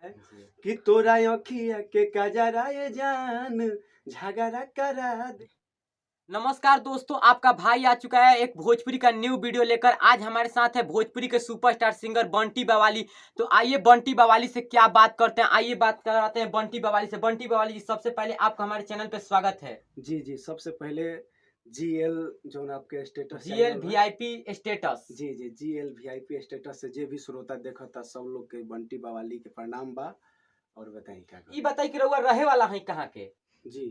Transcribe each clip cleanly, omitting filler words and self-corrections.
जी। कि तोरा अखिया के कजरा ये जान झगड़ा करा दे। नमस्कार दोस्तों, आपका भाई आ चुका है एक भोजपुरी का न्यू वीडियो लेकर। आज हमारे साथ है भोजपुरी के सुपरस्टार सिंगर बंटी बवाली। तो आइए बंटी बवाली से क्या बात करते हैं, आइए बात कराते हैं बंटी बवाली से। बंटी बवाली जी, सबसे पहले आपका हमारे चैनल पे स्वागत है। जी जी, सबसे पहले जीएल जो आपके स्टेटस जीएल चैनल है। VIP status. जी जी, जीएल वीआईपी स्टेटस से जे भी श्रोता देखता सब लोग के बंटी बवाली के प्रणाम बा। और बताई क्या ये करें। बताई कि रउआ रहे वाला है कहाँ के? जी,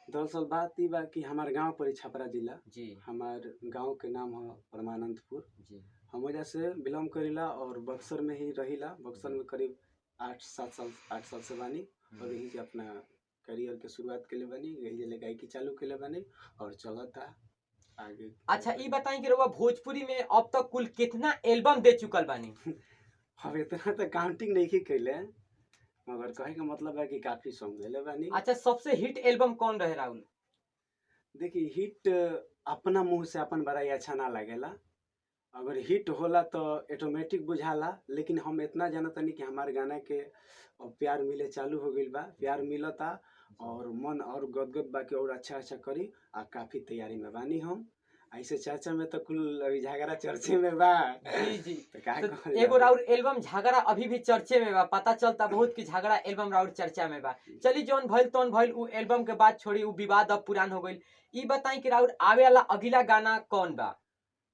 दरअसल बात ई बा कि हमार गांव पड़ी छपरा जिला। जी हमार गांव के नाम है परमानंदपुर। जी हम वजह से बिलोंग करीला और बक्सर में ही रहीला। बक्सर में करीब 8 साल से बानी। और यहीं से अपना करियर के शुरुआत के लिए बनी, यही जले गायकी चालू के लिए बनी और चलता आगे। अच्छा, ये बताई कि रउआ भोजपुरी में अब तक कुल कितना एल्बम दे चुकल बानी? अब इतना तो काउंटिंग नहीं कैले, मगर कहे का मतलब है कि काफी सॉन्ग देले बानी। अच्छा, सबसे हिट एल्बम कौन रहे राहुल? देखिए, हिट अपना मुंह से अपन बड़ाई अच्छा ना लगेला। अगर हिट होला तो ऑटोमेटिक बुझाला, लेकिन हम इतना जानतनी कि हमारे गाना के अब प्यार मिले चालू हो गइल बा, प्यार मिलता और मन और गदगद बा कि और अच्छा अच्छा करी। आ काफी तैयारी में बानी हम। ऐसे चर्चा में तो कुल अभी झगड़ा चर्चे में बा। जी जी। तो का तो कहल एगो जाए। राउर एल्बम झगड़ा अभी भी चर्चे में बा, पता चलता बहुत कि झगड़ा एल्बम राउर चर्चा में बा। चली जौन भइल तौन भइल, उ एल्बम के बात छोड़ी, उ विवाद अब पुरान हो गइल। ई बताई कि राउर आवे वाला अगला गाना कौन बा?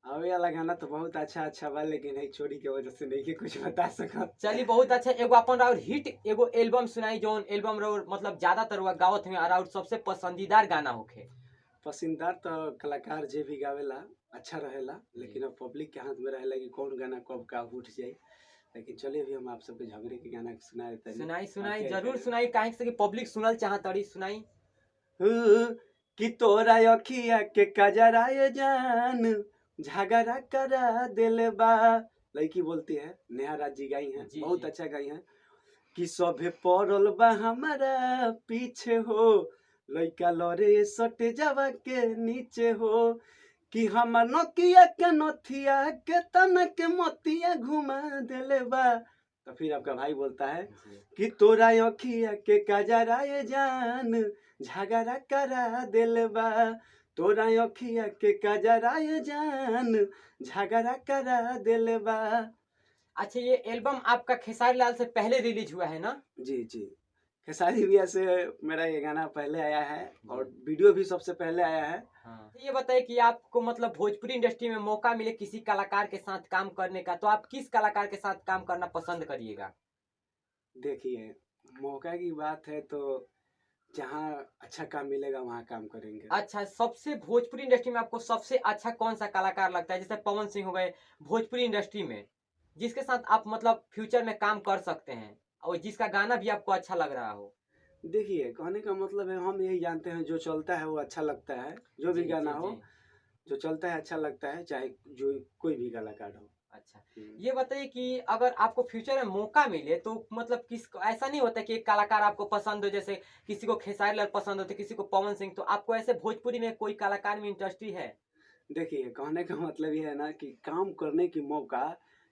आवे वाला गाना तो बहुत अच्छा अच्छा बा, लेकिन है चोरी के वजह से नहीं के कुछ बता सकत। चली बहुत अच्छा, एगो अपन राउर हिट एगो एल्बम सुनाई, जौन एल्बम राउर मतलब ज्यादातर हुआ गावत में, राउर सबसे पसंदीदार गाना होखे। पसंदीदार तो कलाकार जे भी गावेला अच्छा रहेला, जी। लेकिन अब पब्लिक के हाथ में रहेला कि कौन गाना कब का उठ जाए। लेकिन चलिए अभी हम आप सबके झगड़े के गाना सुना देते हैं। सुनाई सुनाई, बाकी जरूर सुनाई, काहे से कि पब्लिक सुनल चाहतड़ी, सुनाई। कि तोरा अखिया के कजरा ये जान झगड़ा करा दिल बा। लड़की बोलती है, नेहा राज जी गाई हैं, जी बहुत जी। अच्छा गाई हैं। कि सभे पड़ल बा हमारा पीछे हो, लइका लड़े सटे जावा के नीचे हो। कि हमर नकिया के नथिया के तना के मतिया घुमा देले बा। तो फिर आपका भाई बोलता है कि तोरा अखिया के कजरा ये जान झगड़ा करा दिल बा। तोरा अखिया के कजरा ये जान झगड़ा करा दिल बा। अच्छा, ये एल्बम आपका खेसारी लाल से पहले रिलीज हुआ है ना? जी जी, खेसारी भैया से मेरा ये गाना पहले आया है और वीडियो भी सबसे पहले आया है। हाँ। तो ये बताइए कि आपको मतलब भोजपुरी इंडस्ट्री में मौका मिले किसी कलाकार के साथ काम करने का, तो आप किस कलाकार के साथ काम करना पसंद करिएगा? देखिए, मौका की बात है तो जहाँ अच्छा काम मिलेगा वहाँ काम करेंगे। अच्छा, सबसे भोजपुरी इंडस्ट्री में आपको सबसे अच्छा कौन सा कलाकार लगता है? जैसे पवन सिंह हो गए भोजपुरी इंडस्ट्री में, जिसके साथ आप मतलब फ्यूचर में काम कर सकते हैं और जिसका गाना भी आपको अच्छा लग रहा हो। देखिए, कहने का मतलब है हम यही जानते हैं जो चलता है वो अच्छा लगता है, जो भी जी गाना जी हो, जी। जो चलता है अच्छा लगता है, चाहे जो कोई भी कलाकार हो। अच्छा, ये बताइए कि अगर आपको फ्यूचर में मौका मिले तो मतलब किस ऐसा नहीं होता कि एक कलाकार आपको पसंद हो, जैसे किसी को खेसारी लाल पसंद होते, किसी को पवन सिंह, तो आपको ऐसे भोजपुरी में कोई कलाकार में इंटरेस्टी है? देखिए, कहने का मतलब ये है ना कि काम करने की मौका,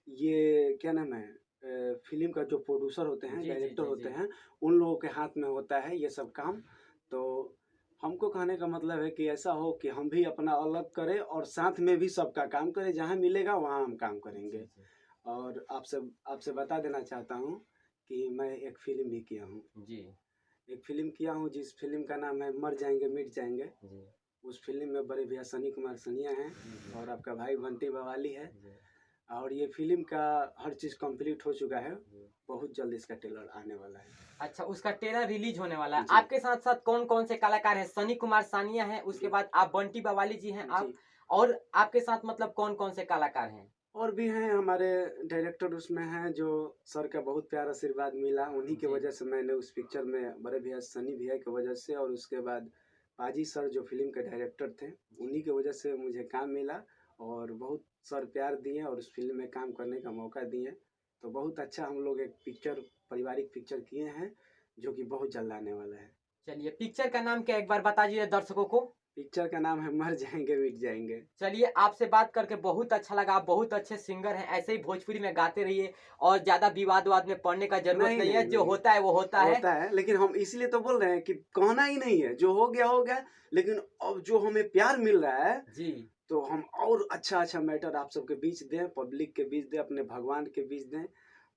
ये क्या नाम है, फ़िल्म का जो प्रोड्यूसर होते हैं, जी जी डायरेक्टर जी होते जी। हैं, उन लोगों के हाथ में होता है ये सब काम। तो हमको कहने का मतलब है कि ऐसा हो कि हम भी अपना अलग करें और साथ में भी सबका काम करें, जहाँ मिलेगा वहाँ हम काम जी करेंगे। जी और आपसे आपसे बता देना चाहता हूँ कि मैं एक फ़िल्म भी किया हूँ। जी एक फ़िल्म किया हूँ जिस फ़िल्म का नाम है मर जाएँगे मिट जाएँगे। जी उस फ़िल्म में बड़े भैया सनी कुमार सनिया हैं जी और आपका भाई बंटी बवाली है। जी और ये फ़िल्म का हर चीज़ कंप्लीट हो चुका है। जी। बहुत जल्द इसका ट्रेलर आने वाला है। अच्छा, उसका ट्रेलर रिलीज होने वाला है। जी, आपके साथ साथ कौन कौन से कलाकार हैं? सनी कुमार सानिया है, उसके जी, बाद आप बंटी बवाली जी हैं आप, जी। और आपके साथ मतलब कौन कौन से कलाकार हैं? और भी हैं हमारे डायरेक्टर उसमें हैं, जो सर का बहुत प्यार आशीर्वाद मिला। उन्हीं की जी वजह से मैंने उस पिक्चर में बड़े भैया सनी भैया की वजह से और उसके बाद पाजी सर जो फ़िल्म के डायरेक्टर थे, उन्हीं की वजह से मुझे काम मिला और बहुत सर प्यार दिए और उस फ़िल्म में काम करने का मौका दिए। तो बहुत अच्छा हम लोग एक पिक्चर पारिवारिक पिक्चर किए हैं, जो कि बहुत जल्द आने वाला है। चलिए, पिक्चर का नाम क्या एक बार बता दीजिए दर्शकों को। पिक्चर का नाम है मर जाएंगे मिट जाएंगे। चलिए, आपसे बात करके बहुत अच्छा लगा। आप बहुत अच्छे सिंगर हैं, ऐसे ही भोजपुरी में गाते रहिए और ज्यादा विवाद में पड़ने का जरूरत नहीं है। जो होता है वो होता है। लेकिन हम इसलिए तो बोल रहे हैं कि कहना ही नहीं है, जो हो गया, लेकिन अब जो हमें प्यार मिल रहा है जी, तो हम और अच्छा मैटर आप सबके बीच दें, पब्लिक के बीच दें, अपने भगवान के बीच दें,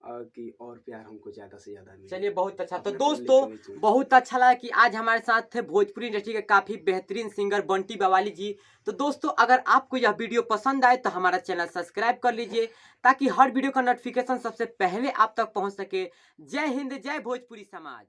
कि और प्यार हमको ज्यादा से ज्यादा मिले। चलिए, बहुत अच्छा। तो अपने दोस्तों, public के बीच में। बहुत अच्छा लगा कि आज हमारे साथ थे भोजपुरी इंडस्ट्री के काफी बेहतरीन सिंगर बंटी बवाली जी। तो दोस्तों, अगर आपको यह वीडियो पसंद आए तो हमारा चैनल सब्सक्राइब कर लीजिए, ताकि हर वीडियो का नोटिफिकेशन सबसे पहले आप तक पहुंच सके। जय हिंद, जय भोजपुरी समाज।